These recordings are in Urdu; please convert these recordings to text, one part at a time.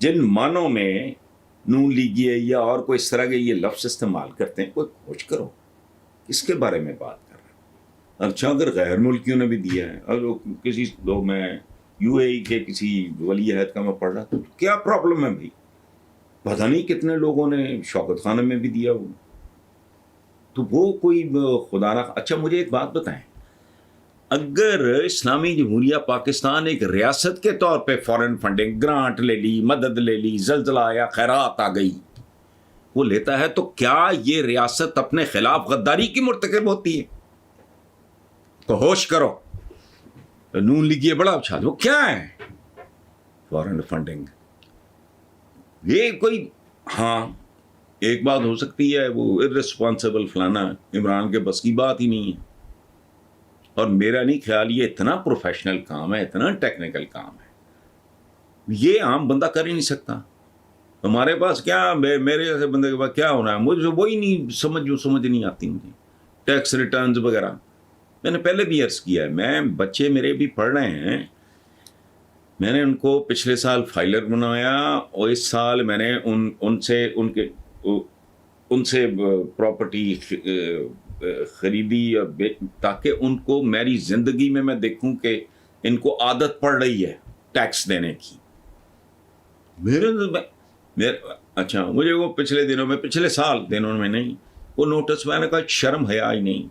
جن معنوں میں نون لیگی ہے یا اور کوئی اس طرح کے یہ لفظ استعمال کرتے ہیں، کوئی کھوج کرو کس کے بارے میں بات کر رہے ہیں. اچھا اگر غیر ملکیوں نے بھی دیا ہے، اگر کسی دو میں یو اے ای کے کسی ولی عہد کا میں پڑھ رہا تو کیا پرابلم ہے بھائی؟ پتہ نہیں کتنے لوگوں نے شوکت خانہ میں بھی دیا وہ، تو وہ کوئی خدا نہ. اچھا مجھے ایک بات بتائیں، اگر اسلامی جمہوریہ پاکستان ایک ریاست کے طور پہ فورن فنڈنگ گرانٹ لے لی، مدد لے لی، زلزلہ یا خیرات آ گئی وہ لیتا ہے، تو کیا یہ ریاست اپنے خلاف غداری کی مرتکب ہوتی ہے؟ تو ہوش کرو. نون لیگی بڑا اچھا وہ کیا ہے فورن فنڈنگ؟ یہ کوئی ہاں ایک بات ہو سکتی ہے وہ ارسپانسبل فلانا، عمران کے بس کی بات ہی نہیں ہے. اور میرا نہیں خیال یہ اتنا پروفیشنل کام ہے، اتنا ٹیکنیکل کام ہے، یہ عام بندہ کر ہی نہیں سکتا. ہمارے پاس کیا، میرے جیسے بندے کے پاس کیا ہونا ہے؟ مجھے وہی نہیں سمجھ نہیں آتی مجھے ٹیکس ریٹرنز وغیرہ. میں نے پہلے بھی عرض کیا ہے، میں بچے میرے بھی پڑھ رہے ہیں، میں نے ان کو پچھلے سال فائلر بنایا اور اس سال میں نے ان سے پراپرٹی خریدی اور تاکہ ان کو میری زندگی میں دیکھوں کہ ان کو عادت پڑ رہی ہے ٹیکس دینے کی. اچھا مجھے وہ پچھلے سال دنوں میں نہیں وہ نوٹس، میں نے کہا شرم حیا ہی نہیں.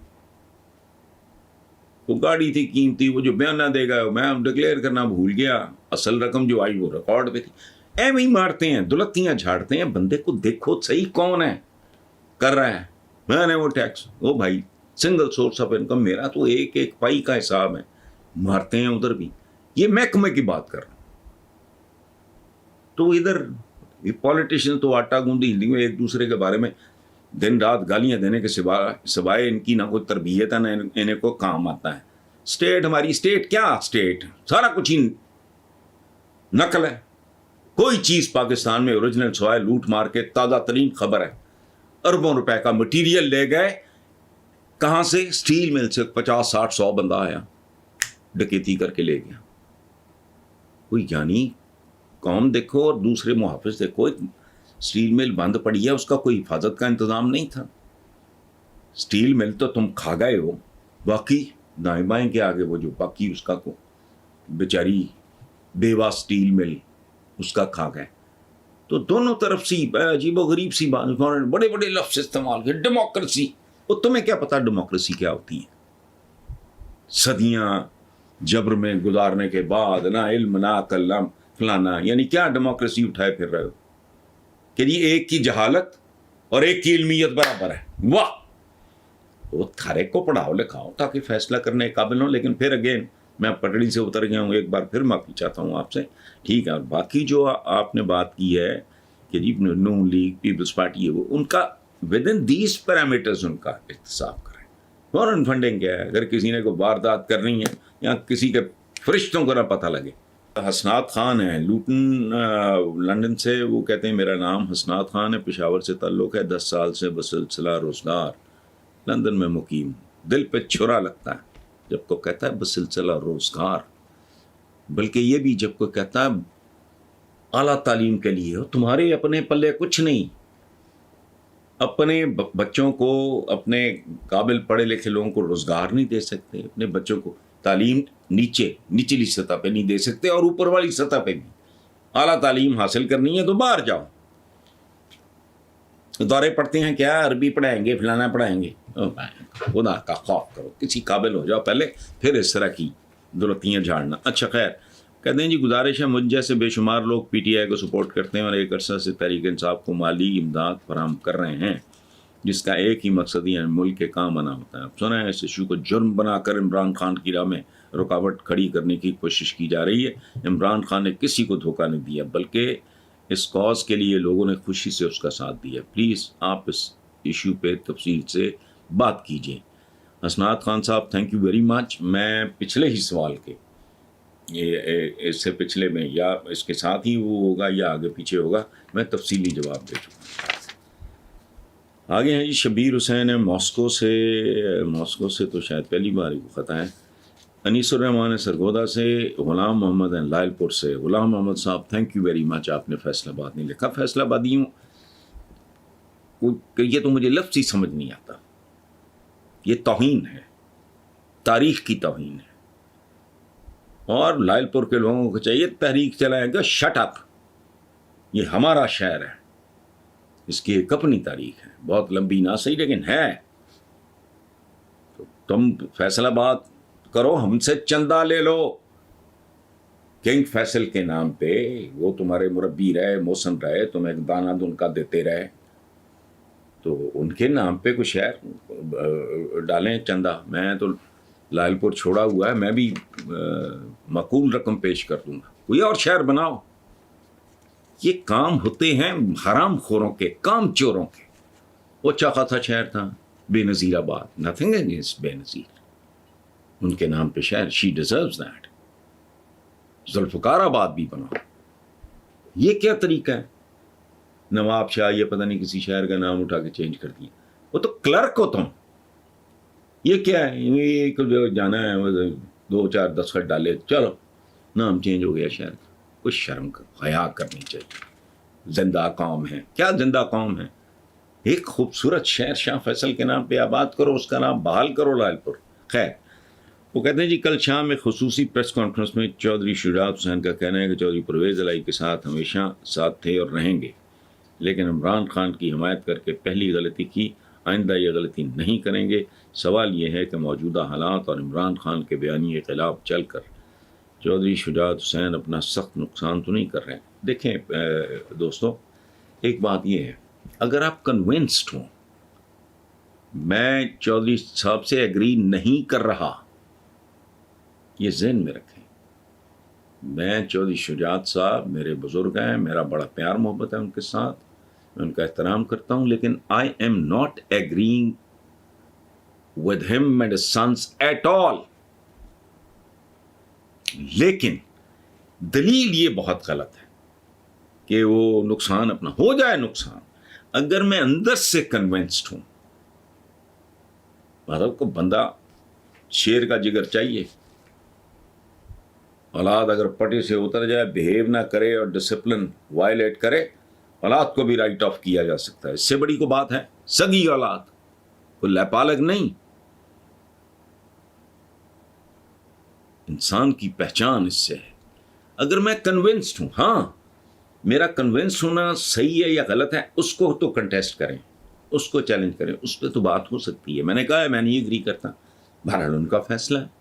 وہ گاڑی تھی قیمتی، وہ جو بیان نہ دے گا میں ڈکلیئر کرنا بھول گیا، اصل رقم جو آئی وہ ریکارڈ پہ تھی. ایویں ہی مارتے ہیں، دلتیاں جھاڑتے ہیں. بندے کو دیکھو صحیح کون ہے کر رہا ہے. میں نے وہ ٹیکس، وہ بھائی سنگل سورس آف انکم، میرا تو ایک پائی کا حساب ہے. مارتے ہیں ادھر بھی. یہ محکمے کی بات کر رہا ہوں. تو ادھر یہ پالیٹیشین تو آٹا گوندی ہندی میں ایک دوسرے کے بارے میں دن رات گالیاں دینے کے سوائے ان کی نہ کوئی تربیت ہے نہ انہیں کو کام آتا ہے. اسٹیٹ ہماری اسٹیٹ کیا اسٹیٹ، سارا کچھ ہی نقل ہے. کوئی چیز پاکستان میں اوریجنل سوائے لوٹ مار کے. تازہ ترین خبر ہے، اربوں روپے کا مٹیریل لے گئے. کہاں سے؟ اسٹیل مل سے. 50 60 100 بندہ آیا ڈکیتی کر کے لے گیا. کوئی یعنی قوم دیکھو اور دوسرے محافظ دیکھو. اسٹیل مل بند پڑی ہے، اس کا کوئی حفاظت کا انتظام نہیں تھا. اسٹیل مل تو تم کھا گئے ہو، باقی دائیں بائیں کے آگے وہ جو باقی اس کا کو بیچاری بیوہ اسٹیل مل اس کا کھا گئے. تو دونوں طرف سی عجیب و غریب سی بات، بڑے بڑے لفظ استعمال کر. ڈیموکریسی، وہ تمہیں کیا پتا ڈیموکریسی کیا ہوتی ہے؟ صدیاں جبر میں گزارنے کے بعد نہ علم نہ عقل نہ فلانا، یعنی کیا ڈیموکریسی اٹھائے پھر رہے ہو کہ جی ایک کی جہالت اور ایک کی علمیت برابر ہے. واہ، وہ ہر ایک کو پڑھاؤ لکھاؤ تاکہ فیصلہ کرنے کے قابل ہوں. لیکن پھر اگین میں پٹڑی سے اتر گیا ہوں، ایک بار پھر معافی چاہتا ہوں آپ سے. ٹھیک ہے، اور باقی جو آپ نے بات کی ہے کہ جی نون لیگ پیپلز پارٹی ہے، وہ ان کا ود ان دیز پیرامیٹرز ان کا احتساب کریں. فورن فنڈنگ کیا ہے؟ اگر کسی نے کوئی واردات کرنی ہے یا کسی کے فرشتوں کو نہ پتہ لگے. حسنات خان ہیں لوٹن لندن سے، وہ کہتے ہیں میرا نام حسنات خان ہے، پشاور سے تعلق ہے، 10 سال سے بسلسلہ روزگار لندن میں مقیم. دل پہ چھرا لگتا ہے جب کوئی کہتا ہے بسلسلہ روزگار، بلکہ یہ بھی جب کوئی کہتا ہے اعلیٰ تعلیم کے لیے. تمہارے اپنے پلے کچھ نہیں، اپنے بچوں کو، اپنے قابل پڑھے لکھے لوگوں کو روزگار نہیں دے سکتے، اپنے بچوں کو تعلیم نچلی سطح پہ نہیں دے سکتے، اور اوپر والی سطح پہ بھی اعلیٰ تعلیم حاصل کرنی ہے تو باہر جاؤ. دورے پڑھتے ہیں کیا عربی پڑھائیں گے فلانا پڑھائیں گے. خدا کا خوف کرو، کسی قابل ہو جاؤ پہلے، پھر اس طرح کی دلتیاں جھاڑنا. اچھا خیر، کہتے ہیں جی گزارش ہے مجھ جیسے بے شمار لوگ پی ٹی آئی کو سپورٹ کرتے ہیں اور ایک عرصہ سے تحریک انصاف کو مالی امداد فراہم کر رہے ہیں، جس کا ایک ہی مقصد یہ ملک کے کام بنا ہوتا ہے. اب سنا ہے اس ایشو کو جرم بنا کر عمران خان کی راہ میں رکاوٹ کھڑی کرنے کی کوشش کی جا رہی ہے. عمران خان نے کسی کو دھوکہ نہیں دیا، بلکہ اس کاز کے لیے لوگوں نے خوشی سے اس کا ساتھ دیا. پلیز آپ اس ایشو پہ تفصیل سے بات کیجیے. حسنات خان صاحب تھینک یو ویری مچ. میں پچھلے ہی سوال کے اس سے پچھلے میں یا اس کے ساتھ ہی وہ ہوگا یا آگے پیچھے ہوگا، میں تفصیلی جواب دے چکا ہوں. آگے ہیں جی شبیر حسین ہے ماسکو سے تو شاید پہلی بار ہی کو خطا ہے. انیس الرحمان سرگودا سے، غلام محمد لائل پور سے. غلام محمد صاحب تھینک یو ویری مچ، آپ نے فیصل آباد نہیں لکھا. فیصل آبادیوں کہ یہ تو مجھے لفظ ہی سمجھ نہیں آتا. یہ توہین ہے، تاریخ کی توہین ہے. اور لائل پور کے لوگوں کو چاہیے تحریک چلائیں گے شٹ اپ، یہ ہمارا شہر ہے، اس کی ایک اپنی تاریخ ہے، بہت لمبی نہ صحیح لیکن ہے. تو تم فیصل آباد کرو، ہم سے چندہ لے لو. کنگ فیصل کے نام پہ وہ تمہارے مربی رہے، محسن رہے، تم ایک دانہ دن کا دیتے رہے، تو ان کے نام پہ کچھ شہر ڈالیں چندہ. میں تو لائل پور چھوڑا ہوا ہے، میں بھی معقول رقم پیش کر دوں گا. کوئی اور شہر بناؤ. یہ کام ہوتے ہیں حرام خوروں کے، کام چوروں کے. وہ اچھا خاصا شہر تھا بے نظیر آباد، نتھنگ اگینسٹ بے نظیر، ان کے نام پہ شہر، شی ڈیزروز دیٹ. ذوالفقار آباد بھی بناؤ. یہ کیا طریقہ ہے؟ نواب شاہ یہ پتہ نہیں کسی شہر کا نام اٹھا کے چینج کر دیا. وہ تو کلرک ہو تم. یہ کیا ہے؟ یہ جو جانا ہے 2 4 دستخط ڈالے، چلو نام چینج ہو گیا شہر کا. کچھ شرم حیا کرنی چاہیے. زندہ قوم ہے. کیا زندہ قوم ہے؟ ایک خوبصورت شہر شاہ فیصل کے نام پہ آباد کرو، اس کا نام بحال کرو لائل پور. خیر، وہ کہتے ہیں جی کل شام میں خصوصی پریس کانفرنس میں چودھری شجاعت حسین کا کہنا ہے کہ چودھری پرویز الہی کے ساتھ ہمیشہ ساتھ تھے اور رہیں گے، لیکن عمران خان کی حمایت کر کے پہلی غلطی کی، آئندہ یہ غلطی نہیں کریں گے. سوال یہ ہے کہ موجودہ حالات اور عمران خان کے بیانیے کے خلاف چل کر چودھری شجاعت حسین اپنا سخت نقصان تو نہیں کر رہے ہیں. دیکھیں دوستو، ایک بات یہ ہے، اگر آپ کنونسڈ ہوں میں چودھری صاحب سے ایگری نہیں کر رہا، یہ ذہن میں رکھیں. میں چودھری شجاعت صاحب میرے بزرگ ہیں، میرا بڑا پیار محبت ہے ان کے ساتھ، میں ان کا احترام کرتا ہوں، لیکن I am not agreeing with him and his sense at all. لیکن دلیل یہ بہت غلط ہے کہ وہ نقصان اپنا ہو جائے. نقصان اگر میں اندر سے کنونسڈ ہوں، مطلب کو بندہ شیر کا جگر چاہیے. اولاد اگر پٹے سے اتر جائے، بیہیو نہ کرے اور ڈسپلن وائلیٹ کرے، اولاد کو بھی رائٹ آف کیا جا سکتا ہے. اس سے بڑی کو بات ہے سگی اولاد، کوئی لیپالگ نہیں. انسان کی پہچان اس سے ہے. اگر میں کنونسڈ ہوں، ہاں میرا کنونس ہونا صحیح ہے یا غلط ہے، اس کو تو کنٹیسٹ کریں، اس کو چیلنج کریں، اس پہ تو بات ہو سکتی ہے. میں نے کہا ہے میں نہیں ایگری کرتا، بہرحال ان کا فیصلہ ہے،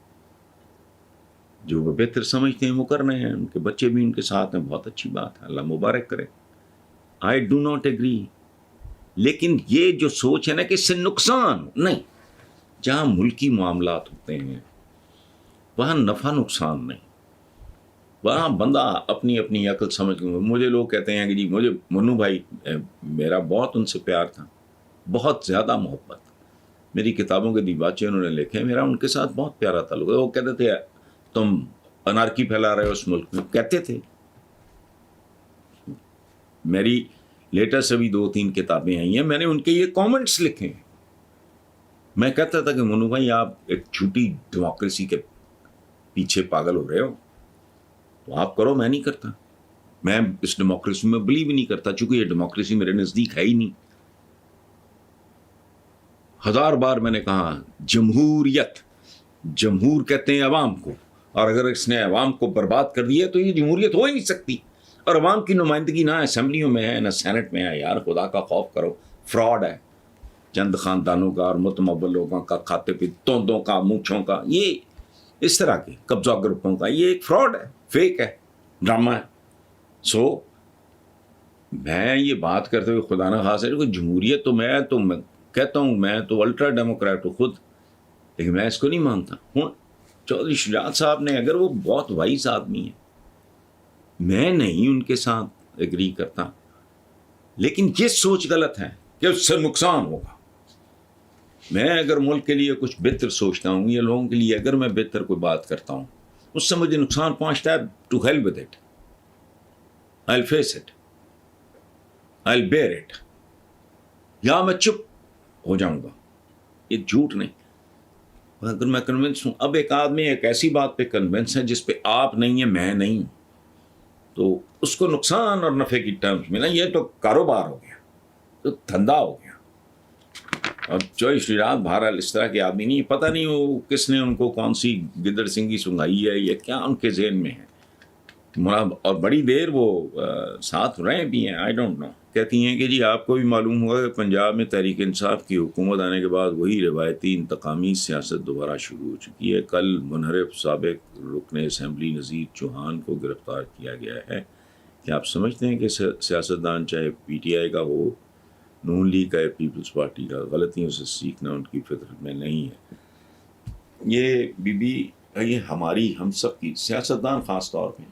جو وہ بہتر سمجھتے ہیں وہ کر رہے ہیں. ان کے بچے بھی ان کے ساتھ ہیں، بہت اچھی بات ہے، اللہ مبارک کرے. I do not agree. لیکن یہ جو سوچ ہے نا کہ اس سے نقصان نہیں، جہاں ملکی معاملات ہوتے ہیں وہاں نفع نقصان نہیں، وہاں بندہ اپنی اپنی عقل سمجھ گئے. مجھے لوگ کہتے ہیں کہ جی مجھے منو بھائی، میرا بہت ان سے پیار تھا، بہت زیادہ محبت. میری کتابوں کے دیباچے انہوں نے لکھے، میرا ان کے ساتھ بہت پیارا تعلق ہے. وہ کہتے تھے تم انارکی پھیلا رہے ہو اس ملک میں، کہتے تھے. میری لیٹسٹ ابھی 2 3 کتابیں آئی ہیں، میں نے ان کے یہ کامنٹس لکھے ہیں. میں کہتا تھا کہ منو بھائی آپ ایک جھوٹی ڈیموکریسی کے پیچھے پاگل ہو رہے ہو، تو آپ کرو، میں نہیں کرتا. میں اس ڈیموکریسی میں بلیو ہی نہیں کرتا، چونکہ یہ ڈیموکریسی میرے نزدیک ہے ہی نہیں. 1000 بار میں نے کہا جمہوریت، جمہور کہتے ہیں عوام کو، اور اگر اس نے عوام کو برباد کر دیا تو یہ جمہوریت ہو ہی نہیں سکتی. اور عوام کی نمائندگی نہ اسمبلیوں میں ہے نہ سینٹ میں ہے. یار خدا کا خوف کرو، فراڈ ہے چند خاندانوں کا اور متمول لوگوں کا، کھاتے پہ توندوں کا، مونچھوں کا، یہ اس طرح کے قبضہ گروپوں کا، یہ ایک فراڈ ہے، فیک ہے، ڈرامہ ہے. سو میں یہ بات کرتے ہوئے خدا نہ خاص ہے کہ جمہوریت تو میں کہتا ہوں، میں تو الٹرا ڈیموکریٹ ہوں خود، لیکن میں اس کو نہیں مانتا ہوں. چودھری شجاعت صاحب نے، اگر وہ بہت وائز آدمی ہیں، میں نہیں ان کے ساتھ ایگری کرتا، لیکن یہ سوچ غلط ہے کہ اس سے نقصان ہوگا. میں اگر ملک کے لیے کچھ بہتر سوچتا ہوں یا لوگوں کے لیے اگر میں بہتر کوئی بات کرتا ہوں، اس سے مجھے نقصان پہنچتا ہے، to hell with it, I will face it, I will bear it, یا میں چپ ہو جاؤں گا. یہ جھوٹ نہیں. اگر میں کنونس ہوں، اب ایک آدمی ایک ایسی بات پہ کنونس ہے جس پہ آپ نہیں ہیں، میں نہیں ہوں، تو اس کو نقصان اور نفع کی ٹرمز میں نا، یہ تو کاروبار ہو گیا، تو دھندا ہو گیا. اور جو شری رات بہرحال اس طرح کے آدمی نہیں، پتہ نہیں وہ کس نے ان کو کون سی گدڑ سنگھی سنگائی ہے یا کیا ان کے ذہن میں ہے، اور بڑی دیر وہ ساتھ رہے بھی ہیں. I don't know. کہتی ہیں کہ جی آپ کو بھی معلوم ہوگا کہ پنجاب میں تحریک انصاف کی حکومت آنے کے بعد وہی روایتی انتقامی سیاست دوبارہ شروع ہو چکی ہے. کل منحرف سابق رکن اسمبلی نذیر چوہان کو گرفتار کیا گیا ہے. کیا آپ سمجھتے ہیں کہ سیاستدان چاہے پی ٹی آئی کا ہو، نون لیگ کا یا پیپلز پارٹی کا، غلطیوں سے سیکھنا ان کی فطرت میں نہیں ہے؟ یہ یہ ہماری ہم سب کی سیاستدان خاص طور پہ،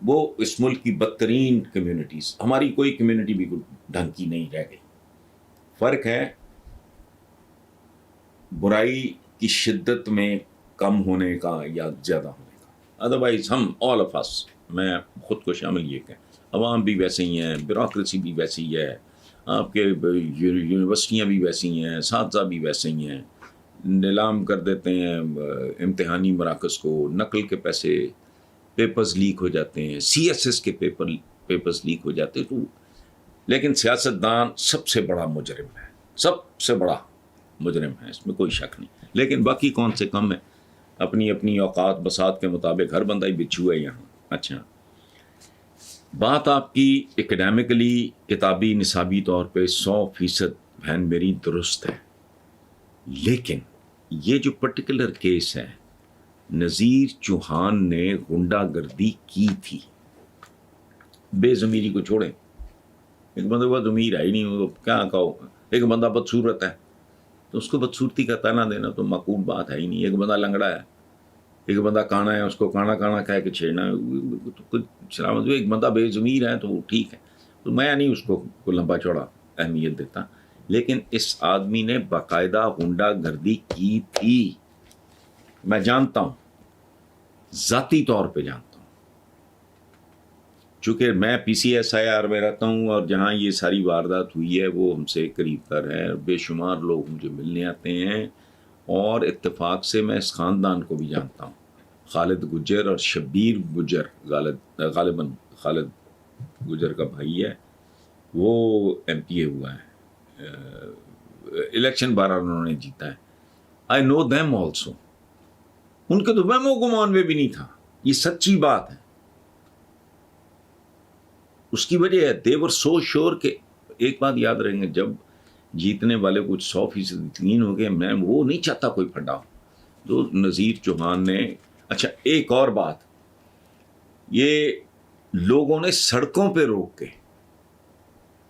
وہ اس ملک کی بدترین کمیونٹیز، ہماری کوئی کمیونٹی بھی ڈھنگ کی نہیں رہ گئی. فرق ہے برائی کی شدت میں کم ہونے کا یا زیادہ ہونے کا. ادروائز ہم آل آف اس، میں خود کو شامل یہ کہیں، عوام بھی ویسے ہی ہیں، بیوروکریسی بھی ویسی ہی ہے، آپ کے یونیورسٹیاں بھی ویسی ہیں، اساتذہ بھی ویسے ہی ہیں، نیلام کر دیتے ہیں امتحانی مراکز کو، نقل کے پیسے، پیپرز لیک ہو جاتے ہیں، سی ایس ایس کے پیپرز لیک ہو جاتے ہیں. تو لیکن سیاستدان سب سے بڑا مجرم ہے، سب سے بڑا مجرم ہے، اس میں کوئی شک نہیں. لیکن باقی کون سے کم ہیں؟ اپنی اپنی اوقات بساط کے مطابق ہر بندہ ہی بچھو ہے یہاں. اچھا، بات آپ کی اکیڈیمکلی کتابی نصابی طور پہ 100% بہن میری درست ہے، لیکن یہ جو پرٹیکولر کیس ہے، نذیر چوہان نے غنڈہ گردی کی تھی. بے ضمیری کو چھوڑیں، ایک بندے کو ضمیر ہے ہی نہیں، وہ کیا کہو. ایک بندہ بدصورت ہے تو اس کو بدصورتی کا تانا دینا تو معقول بات ہے ہی نہیں. ایک بندہ لنگڑا ہے، ایک بندہ کانا ہے، اس کو کانا کانا کہہ کے چھیڑنا، سلامت. ایک بندہ بے ضمیر ہے تو وہ ٹھیک ہے، تو میں نہیں اس کو لمبا چوڑا اہمیت دیتا. لیکن اس آدمی نے باقاعدہ غنڈہ گردی کی تھی، میں جانتا ہوں، ذاتی طور پہ جانتا ہوں، چونکہ میں پی سی ایس آئی آر میں رہتا ہوں اور جہاں یہ ساری واردات ہوئی ہے وہ ہم سے قریب تر ہے. بے شمار لوگ مجھے ملنے آتے ہیں، اور اتفاق سے میں اس خاندان کو بھی جانتا ہوں. خالد گجر اور شبیر گجر، غالباً خالد گجر کا بھائی ہے، وہ ایم پی اے ہوا ہے، الیکشن 12 انہوں نے جیتا ہے. آئی نو دیم آلسو. ان کے تو وہم و گمان میں بھی نہیں تھا، یہ سچی بات ہے. اس کی وجہ ہے دے ور سو شور کہ ایک بات یاد رکھیں گے، جب جیتنے والے کچھ 100% یقین ہو گئے، میں وہ نہیں چاہتا کوئی پھڈا ہو. تو نذیر چوہان نے، اچھا ایک اور بات، یہ لوگوں نے سڑکوں پہ روک کے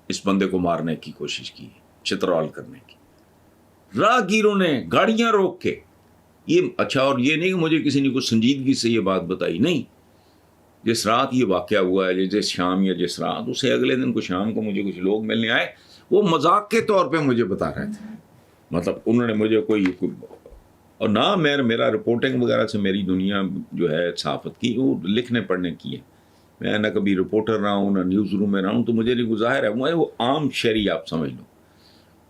اس بندے کو مارنے کی کوشش کی، چترال کرنے کی، راہگیروں نے گاڑیاں روک کے. یہ اچھا، اور یہ نہیں کہ مجھے کسی نے کچھ سنجیدگی سے یہ بات بتائی، نہیں، جس رات یہ واقعہ ہوا ہے، جس شام یا جس رات، اسے اگلے دن کو شام کو مجھے کچھ لوگ ملنے آئے، وہ مذاق کے طور پہ مجھے بتا رہے تھے. مطلب انہوں نے مجھے کوئی اور نہ میرا رپورٹنگ وغیرہ سے میری دنیا جو ہے صحافت کی، وہ لکھنے پڑھنے کی ہے. میں نہ کبھی رپورٹر رہا ہوں، نہ نیوز روم میں رہا ہوں، تو مجھے نہیں ظاہر ہے وہ عام شہری آپ سمجھ لو.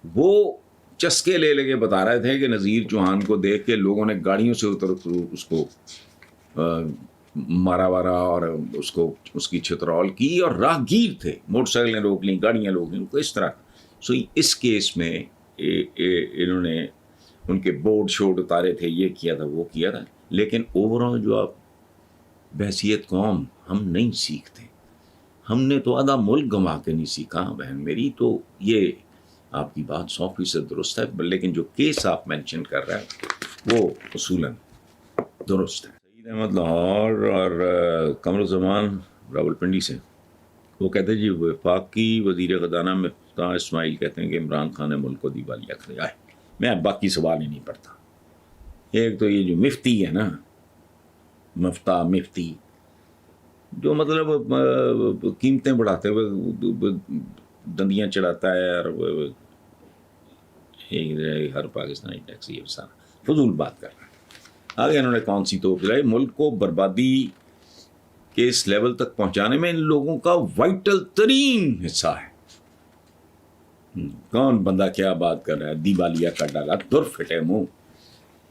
وہ چسکے لے کے بتا رہے تھے کہ نذیر چوہان کو دیکھ کے لوگوں نے گاڑیوں سے اتر اس کو مارا وارا اور اس کی چھترول کی، اور راہگیر تھے، موٹر سائیکلیں روک لیں، گاڑیاں روک لیں، اس طرح. سو اس کیس میں انہوں نے ان کے بورڈ شورڈ اتارے تھے، یہ کیا تھا وہ کیا تھا. لیکن اوورآل جو آپ بحثیت قوم ہم نہیں سیکھتے، ہم نے تو آدھا ملک گنوا کے نہیں سیکھا بہن میری. تو یہ آپ کی بات 100% درست ہے، لیکن جو کیس آپ مینشن کر رہے ہیں وہ اصولاً درست ہے. سعید احمد لاہور اور قمر الزمان راولپنڈی سے، وہ کہتے ہیں جی وفاقی وزیر خزانہ مفتاح اسماعیل کہتے ہیں کہ عمران خان نے ملک کو دیوالیہ کرایا ہے. میں باقی سوال ہی نہیں پڑھتا. ایک تو یہ جو مفتی ہے نا، مفتی جو مطلب قیمتیں بڑھاتے ہوئے دندیاں چڑھاتا ہے، اور ہر پاکستانی ٹیکسی یہ سارا فضول بات کر رہا ہے. آگے انہوں نے کون سی توپ دلائی؟ ملک کو بربادی کے اس لیول تک پہنچانے میں ان لوگوں کا وائٹل ترین حصہ ہے. کون بندہ کیا بات کر رہا ہے؟ دیوالیہ کا ڈالا در پھٹے منہ.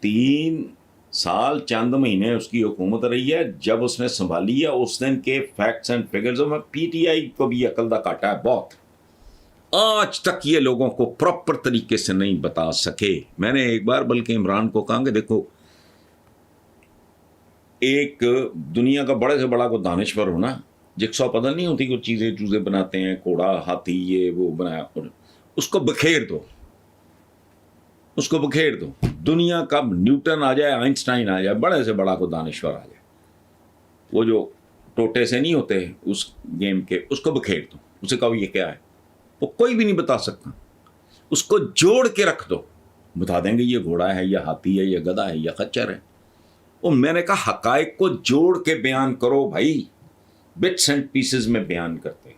3 سال چند مہینے اس کی حکومت رہی ہے. جب اس نے سنبھالی ہے اس دن کے فیکٹس اینڈ فگرز میں پی ٹی آئی کو بھی عقل دا کاٹا ہے بہت. آج تک یہ لوگوں کو پراپر طریقے سے نہیں بتا سکے. میں نے ایک بار بلکہ عمران کو کہا کہ دیکھو ایک دنیا کا بڑے سے بڑا کو دانشور ہونا جکسا پتہ نہیں ہوتی کہ چیزیں بناتے ہیں گھوڑا ہاتھی یہ وہ بنایا, اس کو بکھیر دو, اس کو بکھیر دو. دنیا کا نیوٹن آ جائے آئنسٹائن آ جائے بڑے سے بڑا کو دانشور آ جائے, وہ جو ٹوٹے سے نہیں ہوتے اس گیم کے, اس کو بکھیر دو, اسے کہو یہ کیا ہے, وہ کوئی بھی نہیں بتا سکتا. اس کو جوڑ کے رکھ دو, بتا دیں گے یہ گھوڑا ہے یا ہاتھی ہے یا گدھا ہے یا خچر ہے. وہ میں نے کہا حقائق کو جوڑ کے بیان کرو بھائی, بٹس اینڈ پیسز میں بیان کرتے.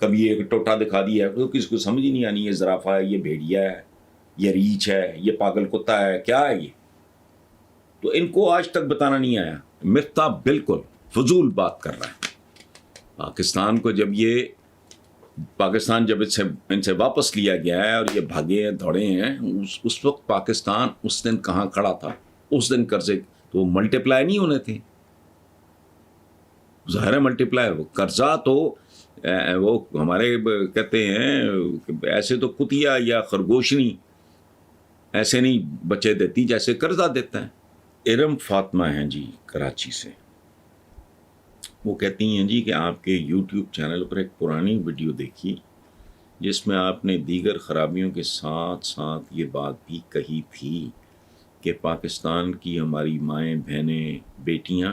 کبھی ایک ٹوٹا دکھا دیا ہے تو کسی کو سمجھ ہی نہیں آنی یہ زرافہ ہے یہ بھیڑیا ہے یہ ریچھ ہے یہ پاگل کتا ہے کیا ہے یہ. تو ان کو آج تک بتانا نہیں آیا. مفتا بالکل فضول بات کر رہا ہے. پاکستان کو جب ان سے واپس لیا گیا ہے اور یہ بھاگے ہیں دوڑے ہیں, اس وقت پاکستان اس دن کہاں کھڑا تھا. اس دن قرضے تو ملٹی پلائی نہیں ہونے تھے, ظاہر ہے ملٹی پلائی. وہ قرضہ تو وہ ہمارے کہتے ہیں ایسے تو کتیا یا خرگوشنی ایسے نہیں بچے دیتی جیسے قرضہ دیتا ہے. ارم فاطمہ ہیں جی کراچی سے, وہ کہتی ہیں جی کہ آپ کے یوٹیوب چینل پر ایک پرانی ویڈیو دیکھی جس میں آپ نے دیگر خرابیوں کے ساتھ ساتھ یہ بات بھی کہی تھی کہ پاکستان کی ہماری مائیں بہنیں بیٹیاں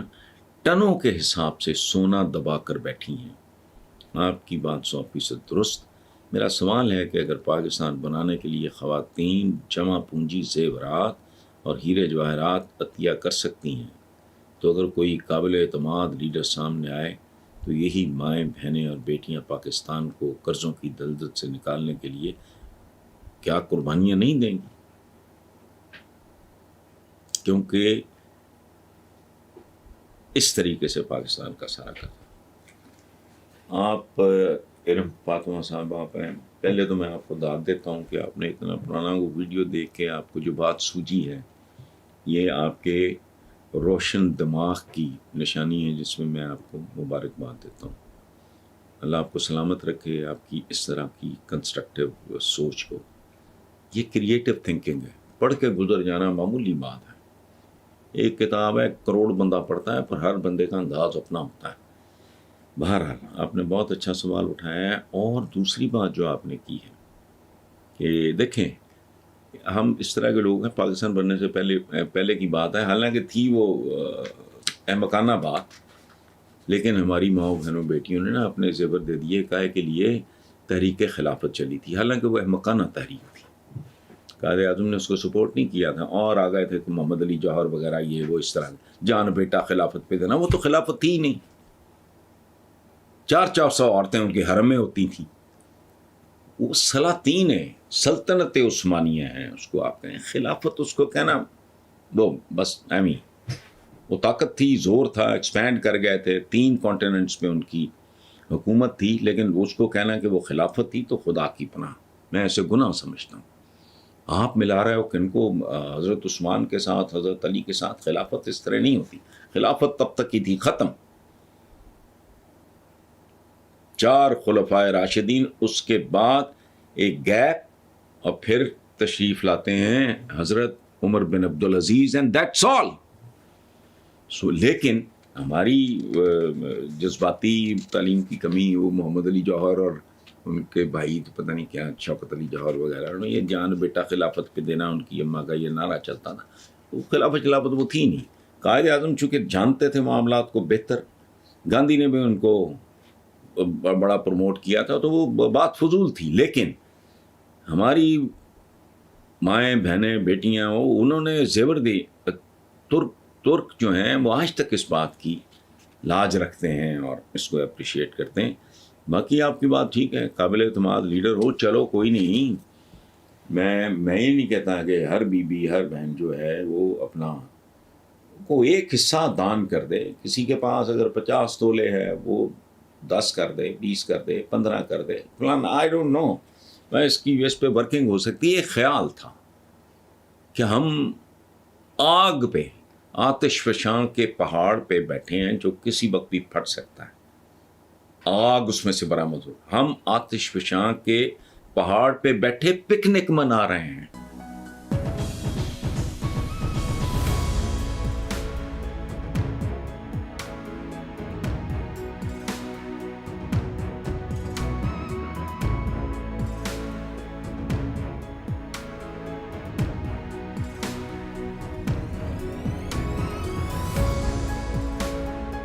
ٹنوں کے حساب سے سونا دبا کر بیٹھی ہیں. آپ کی بات 100% درست. میرا سوال ہے کہ اگر پاکستان بنانے کے لیے خواتین جمع پونجی زیورات اور ہیرے جواہرات عطیہ کر سکتی ہیں تو اگر کوئی قابل اعتماد لیڈر سامنے آئے تو یہی مائیں بہنیں اور بیٹیاں پاکستان کو قرضوں کی دلدل سے نکالنے کے لیے کیا قربانیاں نہیں دیں گی؟ کیونکہ اس طریقے سے پاکستان کا سارا کرتا. آپ ارم فاطمہ صاحب آپ ہیں, پہلے تو میں آپ کو داد دیتا ہوں کہ آپ نے اتنا پرانا وہ ویڈیو دیکھ کے آپ کو جو بات سوجی ہے یہ آپ کے روشن دماغ کی نشانی ہے جس میں آپ کو مبارکباد دیتا ہوں. اللہ آپ کو سلامت رکھے, آپ کی اس طرح کی کنسٹرکٹیو سوچ کو. یہ کریٹیو تھنکنگ ہے, پڑھ کے گزر جانا معمولی بات ہے. ایک کتاب ہے کروڑ بندہ پڑھتا ہے پر ہر بندے کا انداز اپنا ہوتا ہے. بہرحال آپ نے بہت اچھا سوال اٹھایا ہے. اور دوسری بات جو آپ نے کی ہے کہ دیکھیں ہم اس طرح کے لوگ ہیں, پاکستان بننے سے پہلے کی بات ہے, حالانکہ تھی وہ احمقانہ بات, لیکن ہماری ماؤں بہنوں بیٹیوں نے نا اپنے زیور دے دیے کائے کے لیے تحریک خلافت چلی تھی, حالانکہ وہ احمقانہ تحریک تھی. قائد اعظم نے اس کو سپورٹ نہیں کیا تھا اور آ گئے تھے کہ محمد علی جوہر وغیرہ یہ وہ اس طرح جان بیٹا خلافت پہ دینا. وہ تو خلافت تھی ہی نہیں. 400 عورتیں ان کے حرم میں ہوتی تھیں. وہ سلاطین ہے, سلطنت عثمانیہ ہیں, اس کو آپ کہیں خلافت, اس کو کہنا وہ بس وہ طاقت تھی, زور تھا, ایکسپینڈ کر گئے تھے, 3 کانٹیننٹس پہ ان کی حکومت تھی, لیکن اس کو کہنا کہ وہ خلافت تھی تو خدا کی پناہ, میں ایسے گناہ سمجھتا ہوں. آپ ملا رہے ہو کن کو حضرت عثمان کے ساتھ, حضرت علی کے ساتھ. خلافت اس طرح نہیں ہوتی. خلافت تب تک کی تھی ختم. 4 خلفائے راشدین, اس کے بعد ایک گیپ, اور پھر تشریف لاتے ہیں حضرت عمر بن عبدالعزیز, اینڈ دیٹس آل. لیکن ہماری جذباتی تعلیم کی کمی, وہ محمد علی جوہر اور ان کے بھائی تو پتہ نہیں کیا شوکت علی جوہر وغیرہ, یہ جان بیٹا خلافت پہ دینا, ان کی اماں کا یہ نعرہ چلتا تھا. وہ خلافت وہ تھی نہیں. قائد اعظم چونکہ جانتے تھے معاملات کو بہتر, گاندھی نے بھی ان کو بڑا پروموٹ کیا تھا, تو وہ بات فضول تھی. لیکن ہماری مائیں بہنیں بیٹیاں انہوں نے زیور دی. ترک جو ہیں وہ آج تک اس بات کی لاج رکھتے ہیں اور اس کو اپریشیٹ کرتے ہیں. باقی آپ کی بات ٹھیک ہے, قابل اعتماد لیڈر ہو, چلو کوئی نہیں. میں یہ نہیں کہتا کہ ہر بی ہر بہن جو ہے وہ اپنا کو ایک حصہ دان کر دے. کسی کے پاس اگر 50 تولے ہے وہ 10 کر دے, 20 کر دے, 15 کر دے, فلان آئی ڈونٹ نو. میں اس کی اس پہ ورکنگ ہو سکتی ہے. ایک خیال تھا, کہ ہم آگ پہ، آتش فشاں کے پہاڑ پہ بیٹھے ہیں جو کسی وقت بھی پھٹ سکتا ہے، آگ اس میں سے برآمد ہو. ہم آتش فشاں کے پہاڑ پہ بیٹھے پکنک منا رہے ہیں.